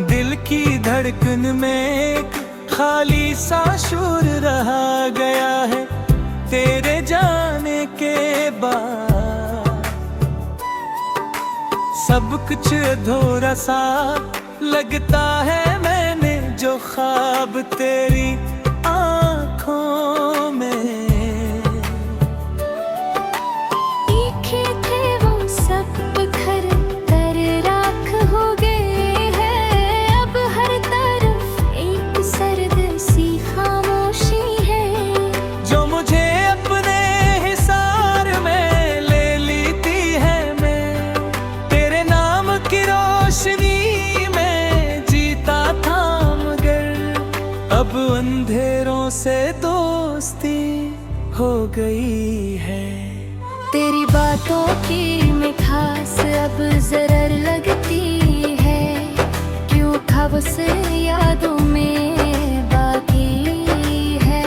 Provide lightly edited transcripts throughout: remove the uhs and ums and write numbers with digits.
दिल की धड़कन में एक खाली सा शूर रहा गया है तेरे जाने के बाद। सब कुछ अधूरा सा लगता है, मैंने जो ख्वाब तेरी आँखों में देखे थे वो सब बिखर कर राख हो गए हैं। अब हर तरफ एक सर्द सी खामोशी है जो मुझे अपने हिसार में ले लेती है। मैं तेरे नाम की रोशनी में जीता था, मगर अब अंधेरों से दोस्ती हो गई है। तेरी बातों की मिठास अब जरर लगती है, क्यों था वो सिर्फ यादों में बाकी है।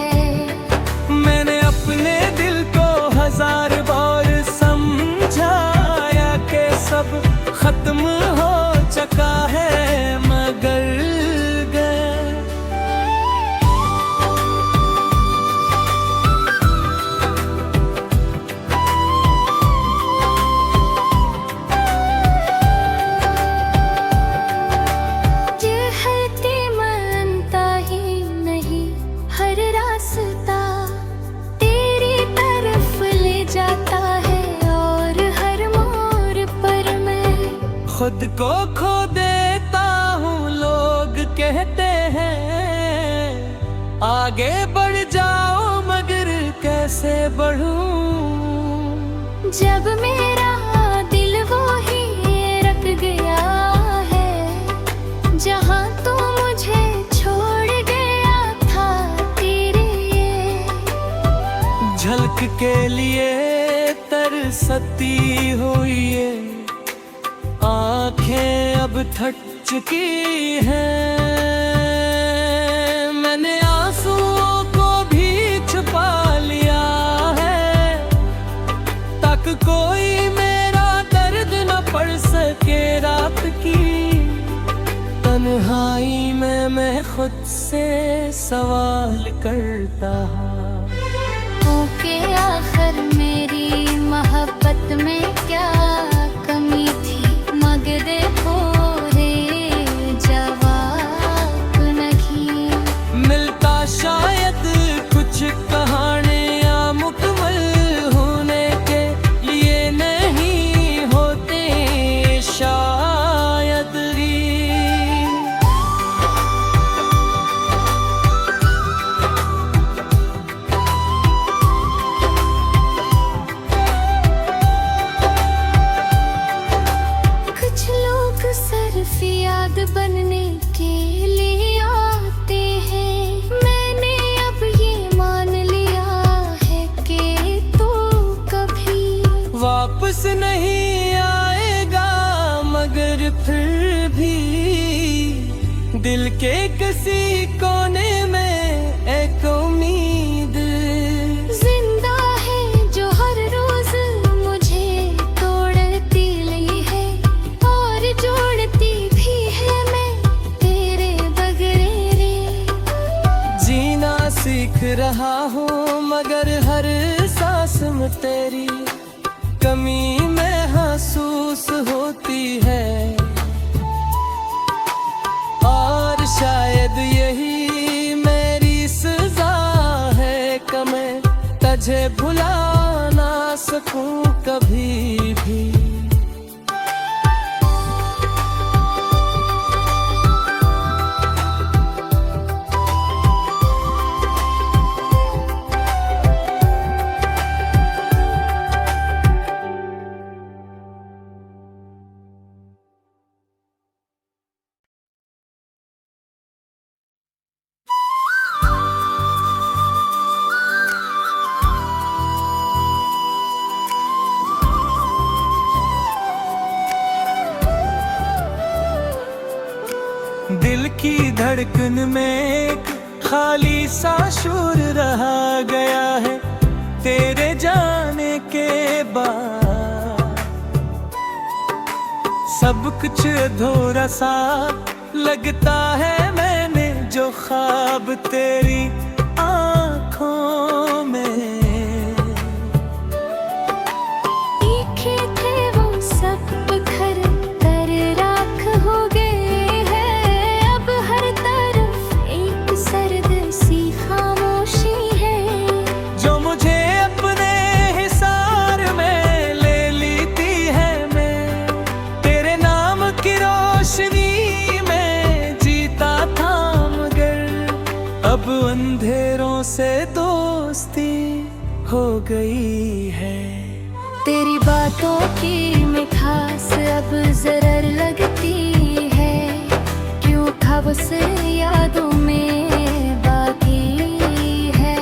मैंने अपने दिल को हजार बार समझाया कि सब खत्म हो चुका है, मगर खुद को खो देता हूँ। लोग कहते हैं आगे बढ़ जाओ, मगर कैसे बढ़ूं जब मेरा दिल वो ही रख गया है जहाँ तू मुझे छोड़ गया था। तेरे झलक के लिए तरसती हुई है आँखें अब थक चुकी हैं। मैंने आंसुओं को भी छुपा लिया है, ताकि कोई मेरा दर्द न पढ़ सके। रात की तन्हाई में मैं खुद से सवाल करता हूँ के आखिर मेरी मोहब्बत में क्या कमी थी, मगर देखो रे जवाब नहीं मिलता। शायद कुछ कहानियाँ मुकम्मल होने के लिए नहीं होते, शायद ही याद बनने के लिए आते हैं। मैंने अब ये मान लिया है कि तू कभी वापस नहीं आएगा, मगर फिर भी दिल के किसी कोने में एक उम्मीद जिंदा है जो हर रोज मुझे तोड़ती ली है और जोड़ती सीख रहा हूँ, मगर हर सांस में तेरी कमी महसूस होती है। और शायद यही मेरी सजा है कि मैं तुझे भुला ना सकूं कभी भी। दिल की धड़कन में एक खाली सा शूर रहा गया है तेरे जाने के बाद। सब कुछ अधूरा सा लगता है मैंने जो ख्वाब तेरी आँखों में। देखे थे वो सब बिखर कर राख हो गए हैं। अब हर तरफ एक सर्द सी खामोशी है। जो मुझे अपने हिसार में ले लेती है, मैं तेरे नाम की रोशनी में जीता था, मगर अब अंधेरों से दोस्ती हो गई है। तेरी बातों की मिठास अब जरर लगती है। क्यों था वो सिर यादों में बाकी है।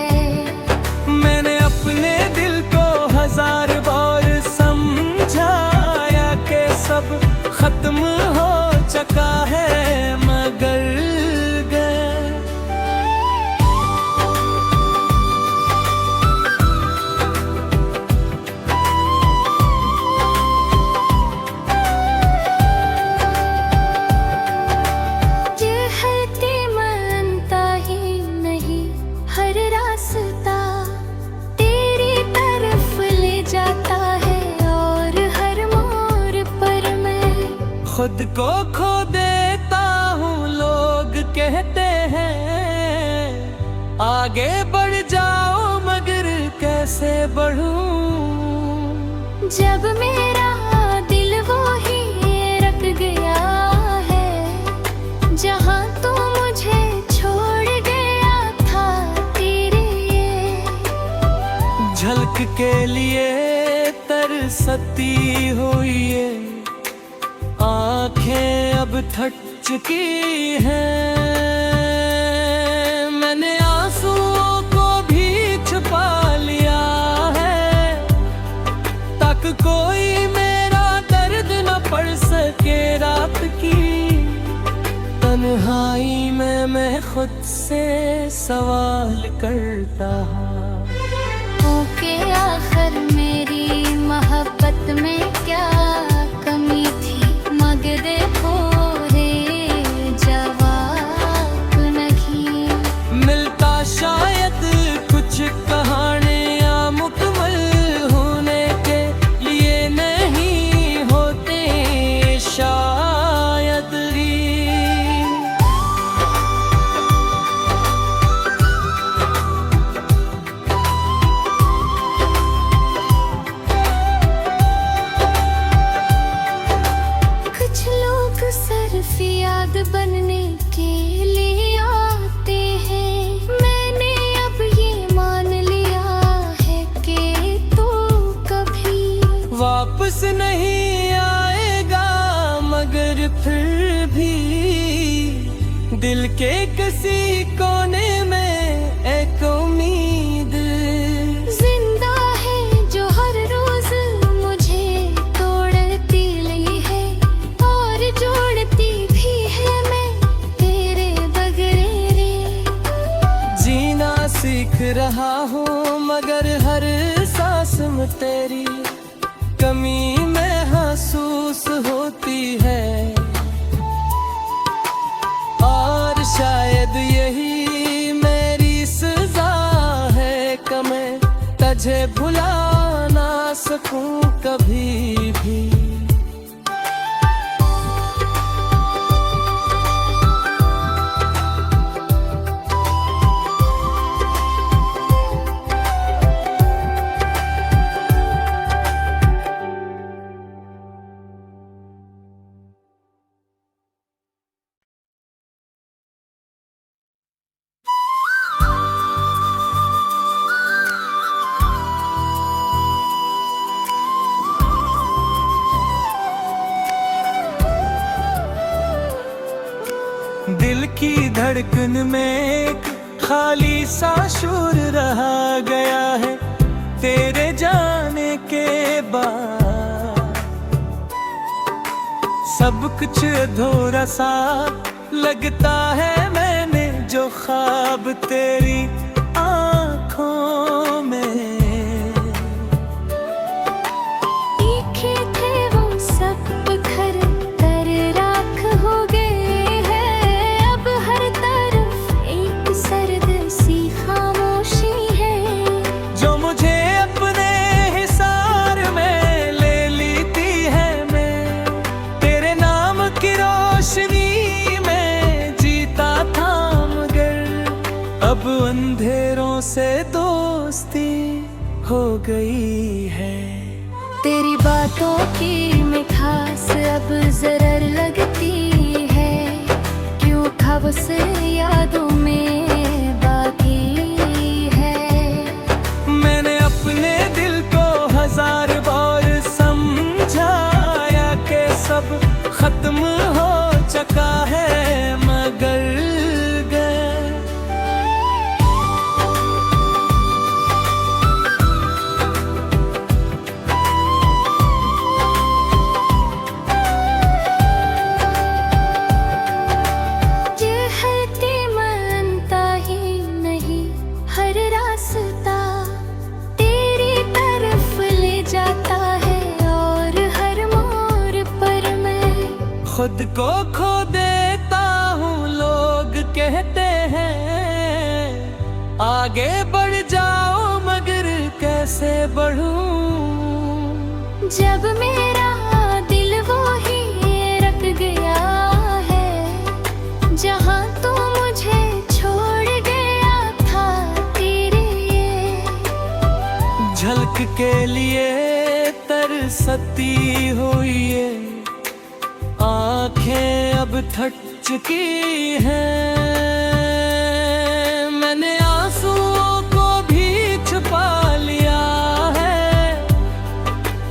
मैंने अपने दिल को हजार बार समझाया कि सब खत्म हो चुका है, मगर खुद को खो देता हूँ। लोग कहते हैं आगे बढ़ जाओ, मगर कैसे बढ़ूं? जब मेरा दिल वो ही रख गया है, जहाँ तू मुझे छोड़ गया था। तेरे झलक के लिए तरसती हुई है आँखें अब थक चुकी हैं। मैंने आंसुओं को भी छुपा लिया है, ताकि कोई मेरा दर्द न पढ़ सके। रात की तन्हाई में मैं खुद से सवाल करता हूँ के आखिर मेरी मोहब्बत में क्या कमी थी, मगर देखो रे जवाब नहीं मिलता। शायद कुछ कहानियाँ मुकम्मल होने के लिए नहीं होते, शायद ही। याद बनने के लिए आते हैं। मैंने अब ये मान लिया है कि तू कभी वापस नहीं आएगा, मगर फिर भी दिल के किसी कोने में एक उम्मीद जिंदा है, जो हर रोज मुझे तोड़ती ली है और जोड़ती भी है। मैं तेरे बगैर जीना सीख रहा हूँ, मगर हर सांस में तेरी कमी महसूस होती है। और शायद यही मेरी सजा है कि मैं तुझे भुला ना सकूं कभी भी। दिल की धड़कन में एक खाली सा शूर रहा गया है तेरे जाने के बाद। सब कुछ अधूरा सा लगता है, मैंने जो ख्वाब तेरी आँखों में देखे थे वो सब बिखर कर राख हो गए हैं। से दोस्ती हो गई है। तेरी बातों की मिठास अब जरर लगती है, क्यों खबस यादों में बाकी है। मैंने अपने दिल को हजार बार समझाया कि सब खत्म हो चुका है, मगर खुद को खो देता हूँ, लोग कहते हैं आगे बढ़ जाओ, मगर कैसे बढ़ूं। जब मेरा दिल वो ही रख गया है, जहाँ तू मुझे छोड़ गया था तेरे झलक के लिए तरसती हुई है आंखें अब थक चुकी हैं। मैंने आंसुओं को भी छुपा लिया है,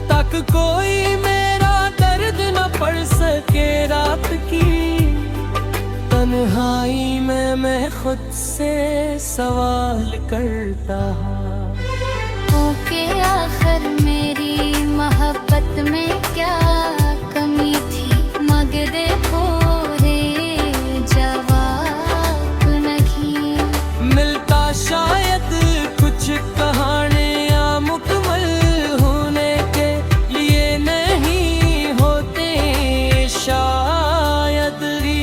ताकि कोई मेरा दर्द न पढ़ सके। रात की तन्हाई में मैं खुद से सवाल करता हूँ, ओके आखिर मेरी मोहब्बत में क्या कमी थी, मगर देखो रे जवाब नहीं मिलता। शायद कुछ कहानियाँ मुकम्मल होने के लिए नहीं होते, शायद ही।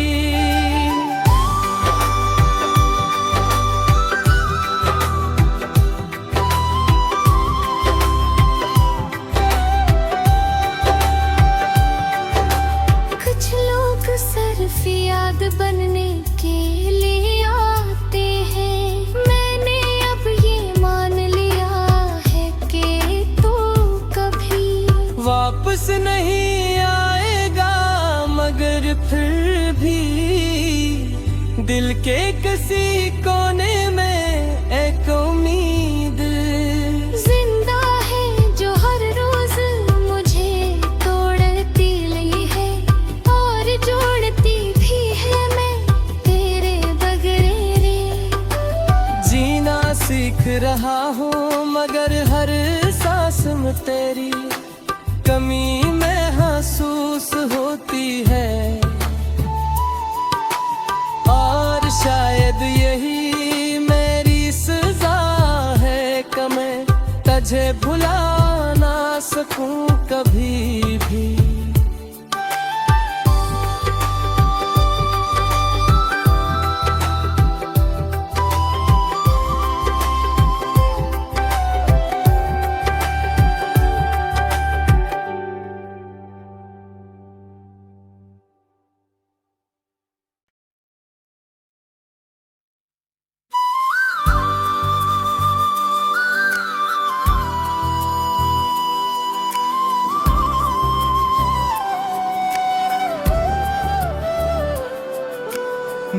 याद बनने के लिए आते हैं, मैंने अब ये मान लिया है कि तू कभी वापस नहीं आएगा, मगर फिर भी दिल के किसी कोने में एक उम्मीद जिंदा है, जो हर रोज मुझे तोड़ती ली है और जोड़ती सीख रहा हूँ, मगर हर सांस में तेरी कमी महसूस होती है। और शायद यही मेरी सजा है कि मैं तुझे भुला ना सकूं कभी भी।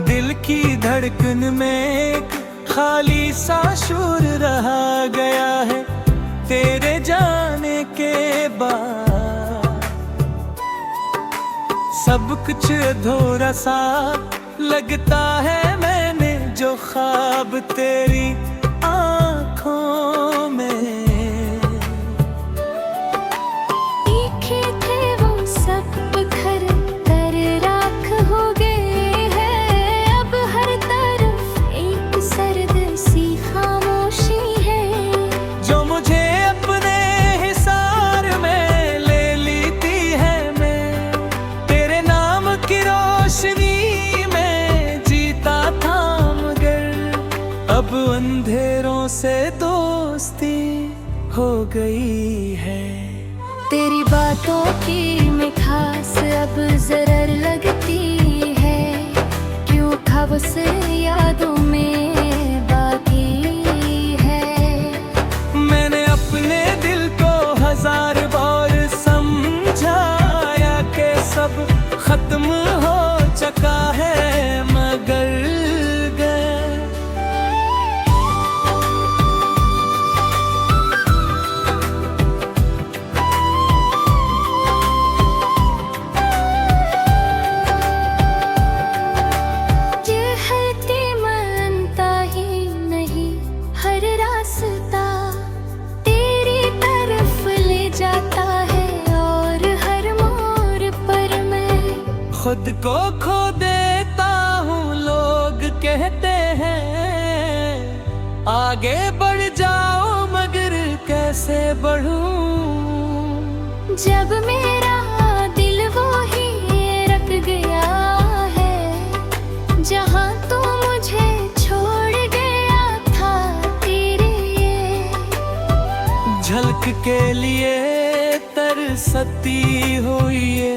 दिल की धड़कन में एक खाली सा शूर रहा गया है, तेरे जाने के बाद सब कुछ अधूरा सा लगता है। मैंने जो ख्वाब तेरी आँखों में देखे थे, वो सब बिखर कर राख हो गए हैं। अब हर तरफ एक सर्द सी खामोशी है, जो मुझे अपने हिसार में ले लेती है। मैं तेरे नाम की रोशनी में जीता था, मगर अब अंधेरों से दोस्ती हो गई है। तेरी बातों की मिठास अब जरर लगती है, क्यों खबस यादों में बाकी देता हूँ। लोग कहते हैं आगे बढ़ जाओ, मगर कैसे बढ़ूं। जब मेरा दिल वो ही रख गया है, जहाँ तू मुझे छोड़ गया था तेरे झलक के लिए तरसती हुई ये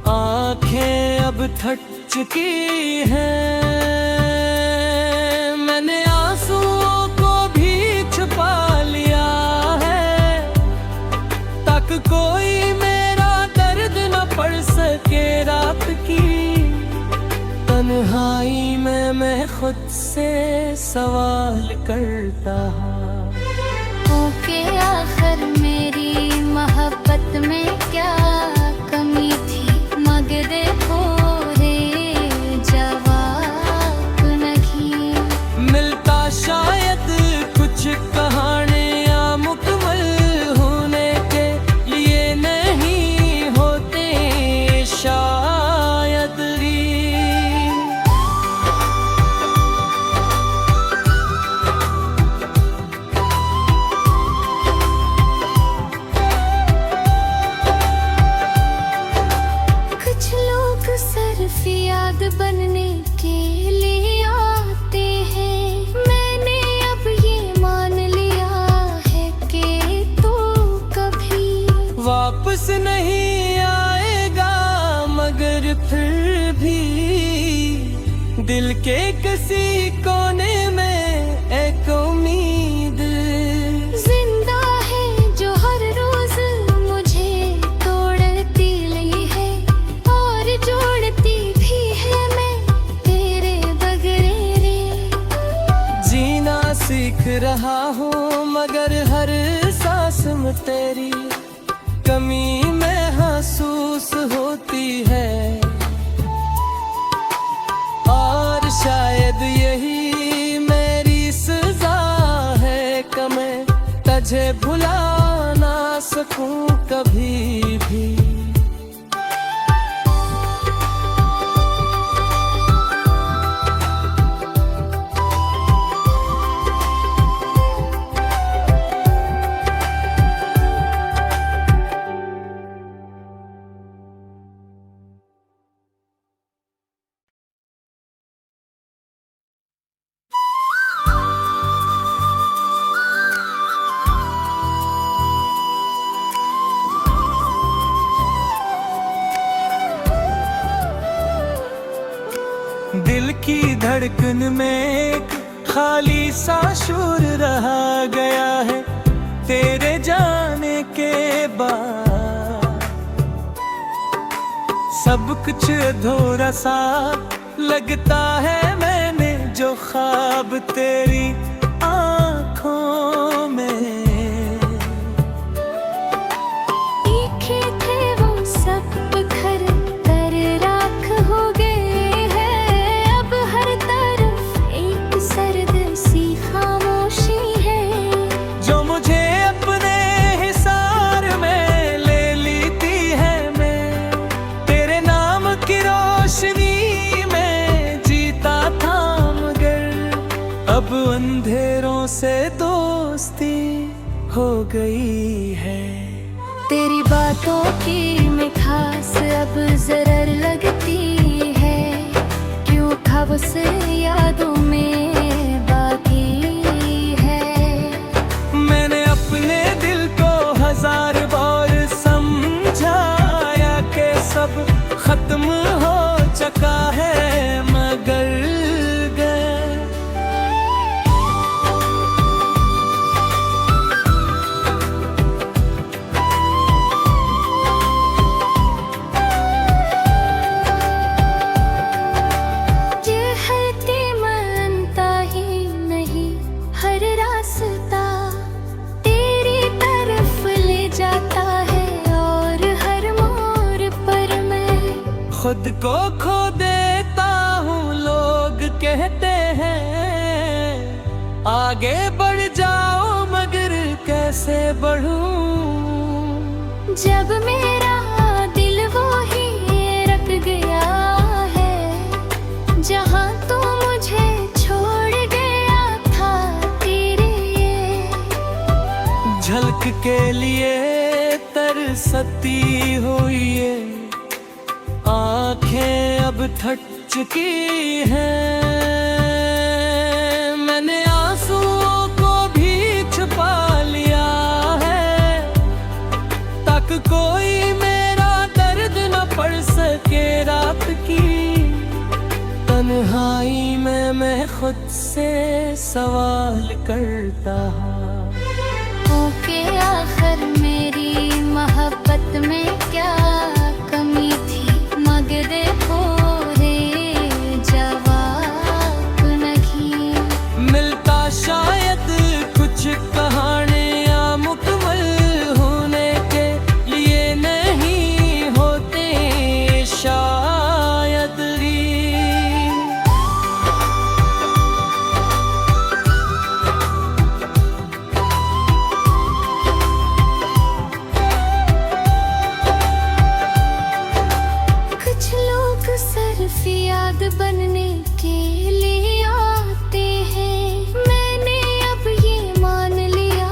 आंखें अब थक चुकी हैं। मैंने आंसुओं को भी छुपा लिया है, ताकि कोई मेरा दर्द न पढ़ सके। रात की तन्हाई में मैं खुद से सवाल करता हूँ के आखिर मेरी मोहब्बत में क्या कमी थी, मगर देखो रे जवाब नहीं मिलता। शायद कुछ कहानियाँ मुकम्मल होने के लिए नहीं होते शायद ही। याद बनने के लिए आते हैं, मैंने अब ये मान लिया है कि तू कभी वापस नहीं आएगा, मगर फिर भी दिल के किसी कोने में एक उम्मीद जिंदा है, जो हर रोज मुझे तोड़ती ली है और जोड़ती सीख रहा हूँ, मगर हर सांस में तेरी कमी महसूस होती है। और शायद यही मेरी सजा है कि मैं तुझे भुला ना सकूं कभी भी। दिल की धड़कन में एक खाली सा शूर रहा गया है तेरे जाने के बाद। सब कुछ अधूरा सा लगता है, मैंने जो ख्वाब तेरी आँखों में देखे थे वो सब बिखर कर राख हो गए हैं। अब हर तरफ एक सर्द सी खामोशी है, जो मुझे अपने हिसार में ले लेती है। मैं तेरे नाम की रोशनी में जीता था, मगर अब अंधेरों से दोस्ती हो गई है। तेरी बातों की मिठास अब जरर लगती है, क्यों था वो से यादों में बाकी है। मैंने अपने दिल को हजार बार समझाया कि सब खत्म हो चुका है, मगर खुद को खो देता हूँ। लोग कहते हैं आगे बढ़ जाओ, मगर कैसे बढ़ूं। जब मेरा दिल वो ही रख गया के लिए तरसती हुई ये आंखें अब थक चुकी हैं। मैंने आंसुओं को भी छुपा लिया है ताकि कोई मेरा दर्द न पढ़ सके। रात की तन्हाई में मैं खुद से सवाल करता हूँ के आखिर मेरी मोहब्बत में क्या कमी थी, मगर देखो रे जवाब नहीं मिलता। शायद कुछ कहानियां मुकम्मल होने के लिए नहीं होते शायद ही। याद बनने के लिए आते हैं, मैंने अब ये मान लिया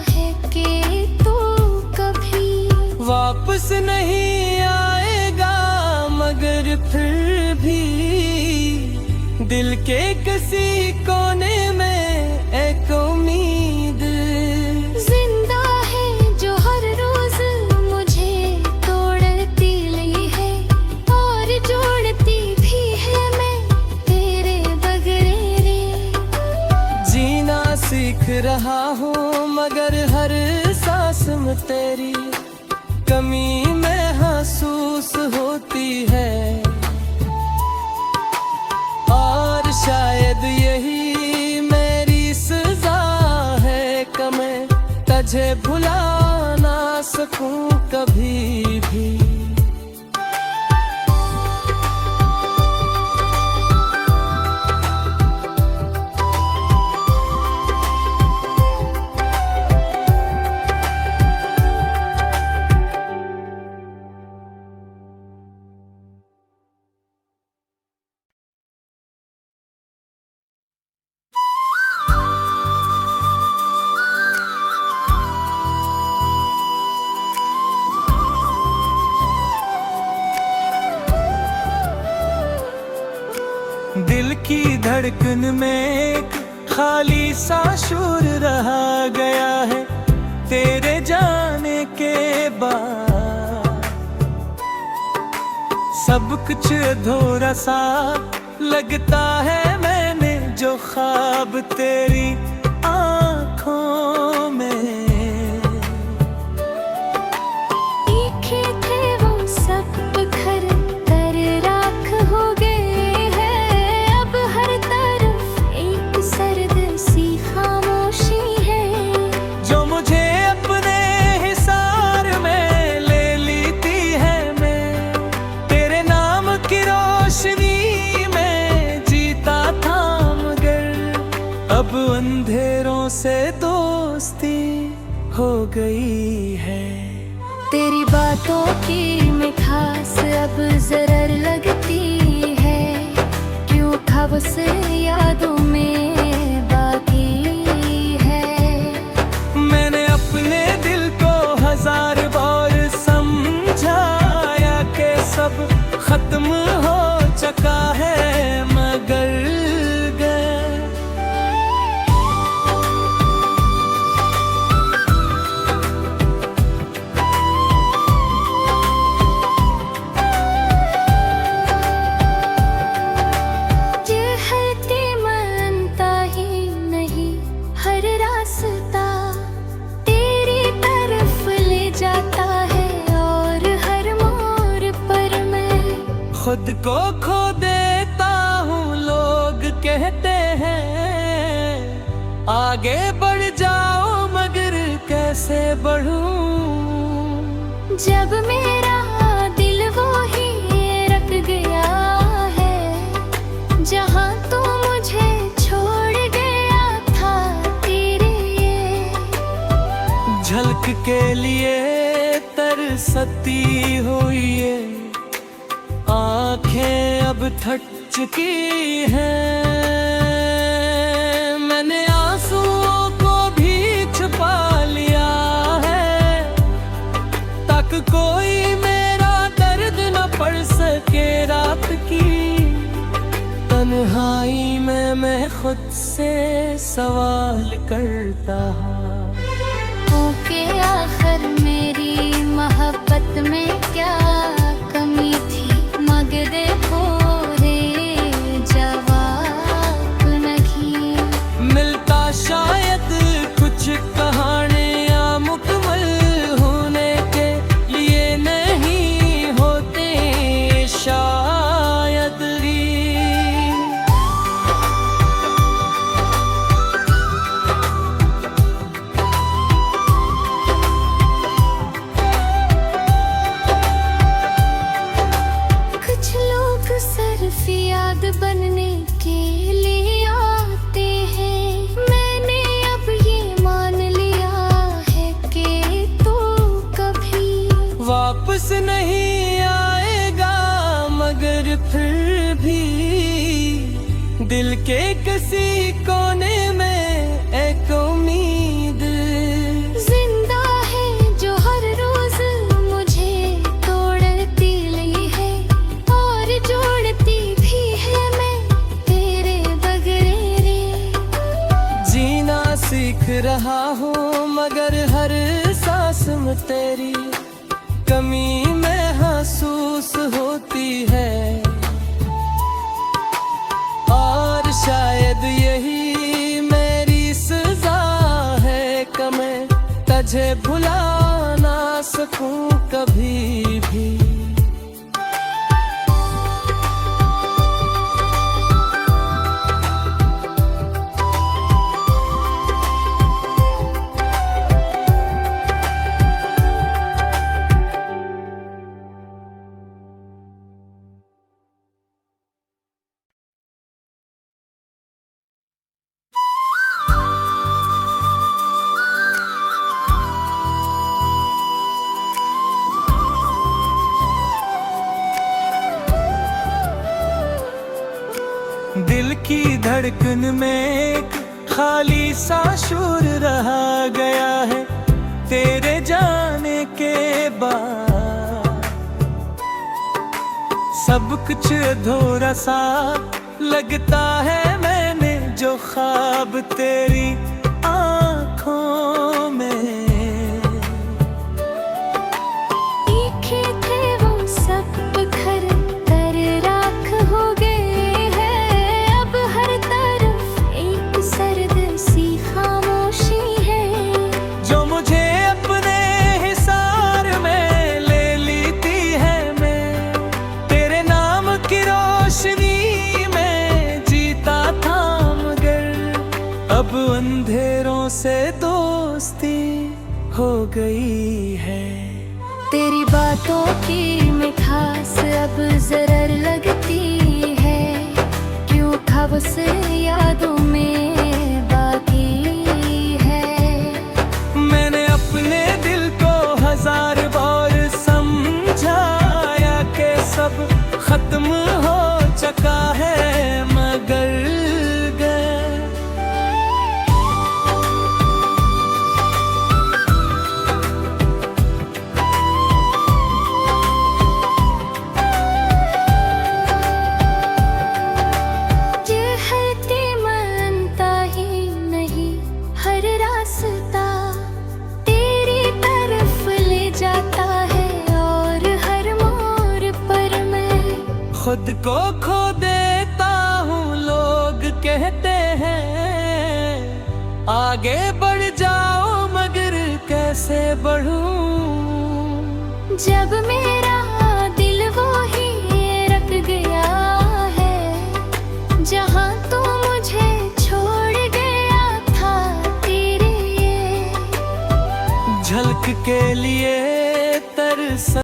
है कि तू कभी वापस नहीं आएगा, मगर फिर भी दिल के किसी कोने में एक उम्मीद जिंदा है जो हर रोज मुझे तोड़ती ली है और जोड़ती सीख रहा हूँ, मगर हर सांस में तेरी कमी महसूस होती है। और शायद यही मेरी सजा है कि मैं तुझे भुला ना सकूं कभी भी। दिल की धड़कन में एक खाली सा शूर रहा गया है तेरे जाने के बाद। सब कुछ अधूरा सा लगता है, मैंने जो ख्वाब तेरी आँखों में देखे थे वो सब बिखर कर राख हो गए हैं। अब हर तरफ एक सर्द सी खामोशी है जो मुझे अपने हिसार में ले लेती है। मैं तेरे नाम की रोशनी में जीता था, मगर अब अंधेरों से दोस्ती हो गई है। तेरी बातों की मिठास अब जरर लगती है, क्यों था बस यादों में बाकी है। मैंने अपने दिल को हजार बार समझाया कि सब खत्म हो चुका है, मगर खुद को खो देता हूँ। लोग कहते हैं आगे बढ़ जाओ, मगर कैसे बढ़ूं जब मेरा दिल वो ही रख गया है जहाँ तू मुझे छोड़ गया था। तेरे झलक के लिए तरसती हुई ये आंखें अब थक चुकी हैं। मैंने आंसुओं को भी छुपा लिया है तन्हाई में मैं खुद से सवाल करता। ओके आखिर मेरी मोहब्बत में क्या कमी थी, मगर देखो रे जवाब नहीं मिलता। शायद कुछ कहानियाँ मुकम्मल होने के लिए नहीं होते शायद ही। कुछ लोग सिर्फ याद बनने के लिए आते हैं, मैंने अब ये मान लिया है कि तू कभी वापस नहीं आएगा, मगर फिर भी दिल के किसी कोने में एक उम्मीद जिंदा है जो हर रोज मुझे तोड़ती ली है और जोड़ती भी है मैं तेरे बगैर रे। जीना सीख रहा हूँ, मगर हर सांस में तेरी कमी महसूस होती है। और शायद यही मेरी सजा है कि मैं तुझे भुला ना सकूं कभी भी। दिल की धड़कन में एक खाली सा शूर रहा गया है तेरे जाने के बाद। सब कुछ अधूरा सा लगता है, मैंने जो ख्वाब तेरी आँखों में देखे थे वो सब बिखर कर राख हो गए हैं, अब हर तरफ एक सर्द सी खामोशी है। जो मुझे अपने हिसार में ले लेती है, मैं तेरे नाम की रोशनी में जीता था, मगर अब अंधेरों से दोस्ती हो गई है। तेरी बातों की मिठास अब जरर लगती है, क्यों खबस यादों में बाकी है। मैंने अपने दिल को हजार बार समझाया कि सब खत्म हो चुका है, मगर खुद को खो देता हूँ। लोग कहते हैं आगे बढ़ जाओ, मगर कैसे बढ़ूं जब मेरा